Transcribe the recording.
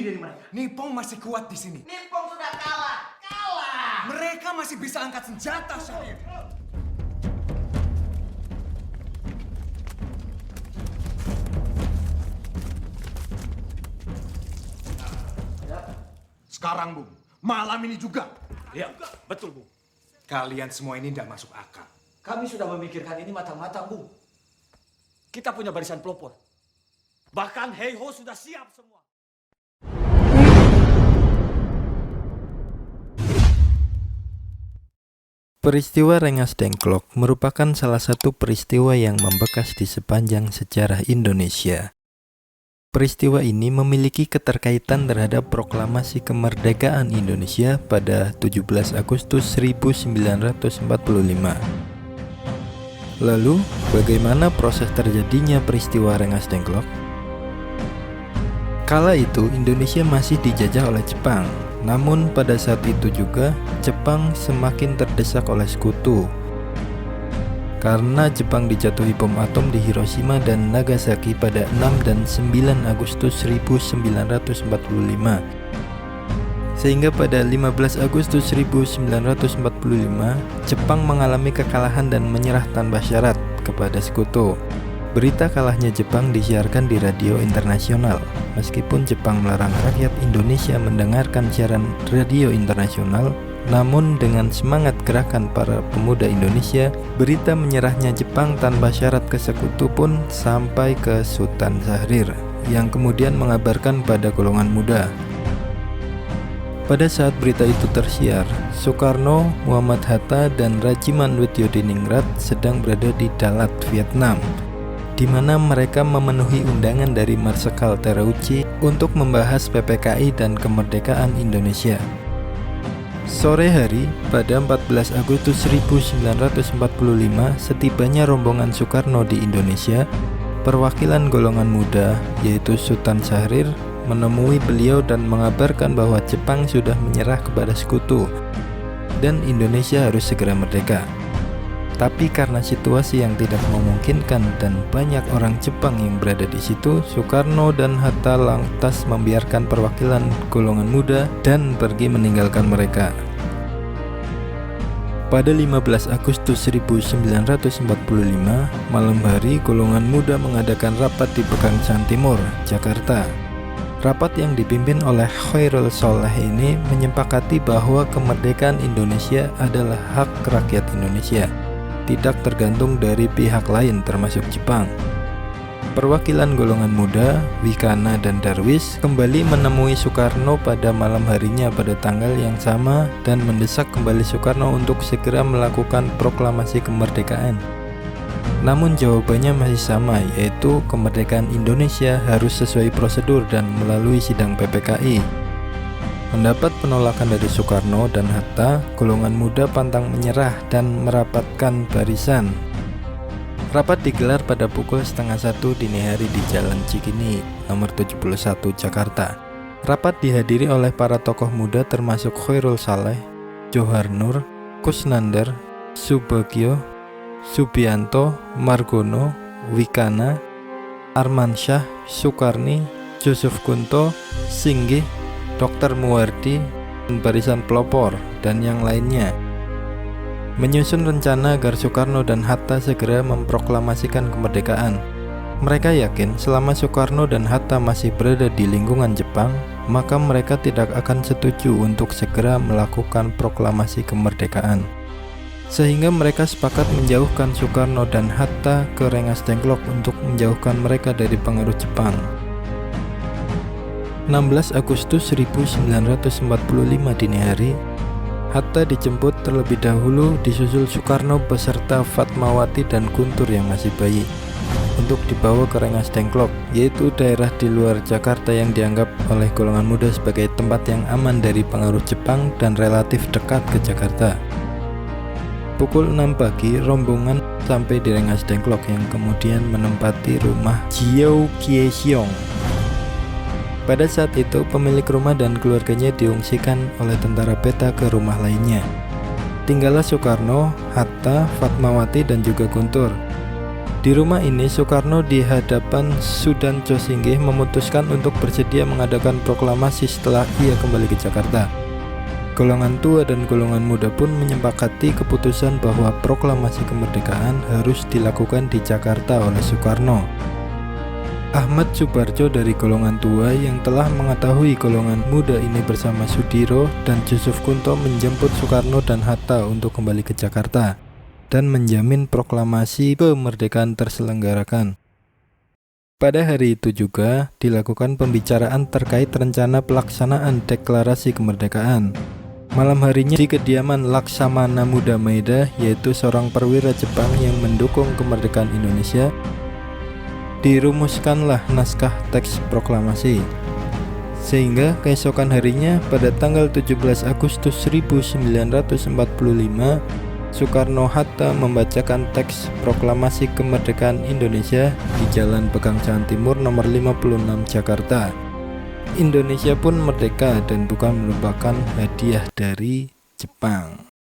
dari mereka. Nippon masih kuat di sini. Nippon sudah kalah. Mereka masih bisa angkat senjata, Shahir. Sekarang, Bung. Malam ini juga. Ya, betul, Bung. Kalian semua ini tidak masuk akal. Kami sudah memikirkan ini matang-matang, Bung. Kita punya barisan pelopor. Bahkan Heiho sudah siap semua. Peristiwa Rengas Dengklok merupakan salah satu peristiwa yang membekas di sepanjang sejarah Indonesia. Peristiwa ini memiliki keterkaitan terhadap proklamasi kemerdekaan Indonesia pada 17 Agustus 1945. Lalu, bagaimana proses terjadinya peristiwa Rengas Dengklok? Kala itu, Indonesia masih dijajah oleh Jepang. Namun pada saat itu juga Jepang semakin terdesak oleh sekutu karena Jepang dijatuhi bom atom di Hiroshima dan Nagasaki pada 6 dan 9 Agustus 1945. Sehingga pada 15 Agustus 1945 Jepang mengalami kekalahan dan menyerah tanpa syarat kepada sekutu. Berita kalahnya Jepang disiarkan di radio internasional. Meskipun Jepang melarang rakyat Indonesia mendengarkan siaran radio internasional, namun dengan semangat gerakan para pemuda Indonesia, berita menyerahnya Jepang tanpa syarat ke sekutu pun sampai ke Sultan Syahrir, yang kemudian mengabarkan pada golongan muda. Pada saat berita itu tersiar, Soekarno, Muhammad Hatta, dan Rajiman Widyodiningrat sedang berada di Dalat, Vietnam, di mana mereka memenuhi undangan dari Marsekal Terauchi untuk membahas PPKI dan kemerdekaan Indonesia. Sore hari, pada 14 Agustus 1945, setibanya rombongan Soekarno di Indonesia, perwakilan golongan muda, yaitu Sultan Syahrir, menemui beliau dan mengabarkan bahwa Jepang sudah menyerah kepada sekutu dan Indonesia harus segera merdeka. Tapi karena situasi yang tidak memungkinkan dan banyak orang Jepang yang berada di situ, Soekarno dan Hatta lantas membiarkan perwakilan golongan muda dan pergi meninggalkan mereka. Pada 15 Agustus 1945, malam hari golongan muda mengadakan rapat di Pegangsaan Timur, Jakarta. Rapat yang dipimpin oleh Khairul Sholeh ini menyepakati bahwa kemerdekaan Indonesia adalah hak rakyat Indonesia, tidak tergantung dari pihak lain termasuk Jepang. Perwakilan golongan muda, Wikana dan Darwis kembali menemui Soekarno pada malam harinya pada tanggal yang sama dan mendesak kembali Soekarno untuk segera melakukan proklamasi kemerdekaan. Namun jawabannya masih sama, yaitu kemerdekaan Indonesia harus sesuai prosedur dan melalui sidang PPKI. Mendapat penolakan dari Soekarno dan Hatta, golongan muda pantang menyerah dan merapatkan barisan. Rapat digelar pada pukul 12:30 dini hari di Jalan Cikini, nomor 71, Jakarta. Rapat dihadiri oleh para tokoh muda termasuk Khairul Sholeh, Johar Nur, Kusnandar, Subagio, Subianto, Margono, Wikana, Armansyah, Soekarni, Joseph Kunto, Singgih, Dr. Muwardi, barisan pelopor, dan yang lainnya, menyusun rencana agar Soekarno dan Hatta segera memproklamasikan kemerdekaan. Mereka yakin selama Soekarno dan Hatta masih berada di lingkungan Jepang, maka mereka tidak akan setuju untuk segera melakukan proklamasi kemerdekaan. Sehingga mereka sepakat menjauhkan Soekarno dan Hatta ke Rengas Dengklok untuk menjauhkan mereka dari pengaruh Jepang. 16 Agustus 1945 dini hari, Hatta dijemput terlebih dahulu disusul Soekarno beserta Fatmawati dan Guntur yang masih bayi untuk dibawa ke Rengas Dengklok, yaitu daerah di luar Jakarta yang dianggap oleh golongan muda sebagai tempat yang aman dari pengaruh Jepang dan relatif dekat ke Jakarta. Pukul 6 pagi, rombongan sampai di Rengas Dengklok yang kemudian menempati rumah Jiao Kiexiong. Pada saat itu, pemilik rumah dan keluarganya diungsikan oleh tentara peta ke rumah lainnya. Tinggallah Soekarno, Hatta, Fatmawati, dan juga Guntur. Di rumah ini Soekarno di hadapan Sudan Chosinggih memutuskan untuk bersedia mengadakan proklamasi setelah ia kembali ke Jakarta. Golongan tua dan golongan muda pun menyepakati keputusan bahwa proklamasi kemerdekaan harus dilakukan di Jakarta oleh Soekarno. Ahmad Subarjo dari golongan tua yang telah mengetahui golongan muda ini bersama Sudiro dan Jusuf Kunto menjemput Soekarno dan Hatta untuk kembali ke Jakarta dan menjamin proklamasi kemerdekaan terselenggarakan. Pada hari itu juga dilakukan pembicaraan terkait rencana pelaksanaan deklarasi kemerdekaan. Malam harinya di kediaman Laksamana Muda Maeda, yaitu seorang perwira Jepang yang mendukung kemerdekaan Indonesia, dirumuskanlah naskah teks proklamasi. Sehingga keesokan harinya pada tanggal 17 Agustus 1945, Soekarno-Hatta membacakan teks proklamasi kemerdekaan Indonesia di Jalan Pegangsaan Timur nomor 56 Jakarta. Indonesia pun merdeka dan bukan merupakan hadiah dari Jepang.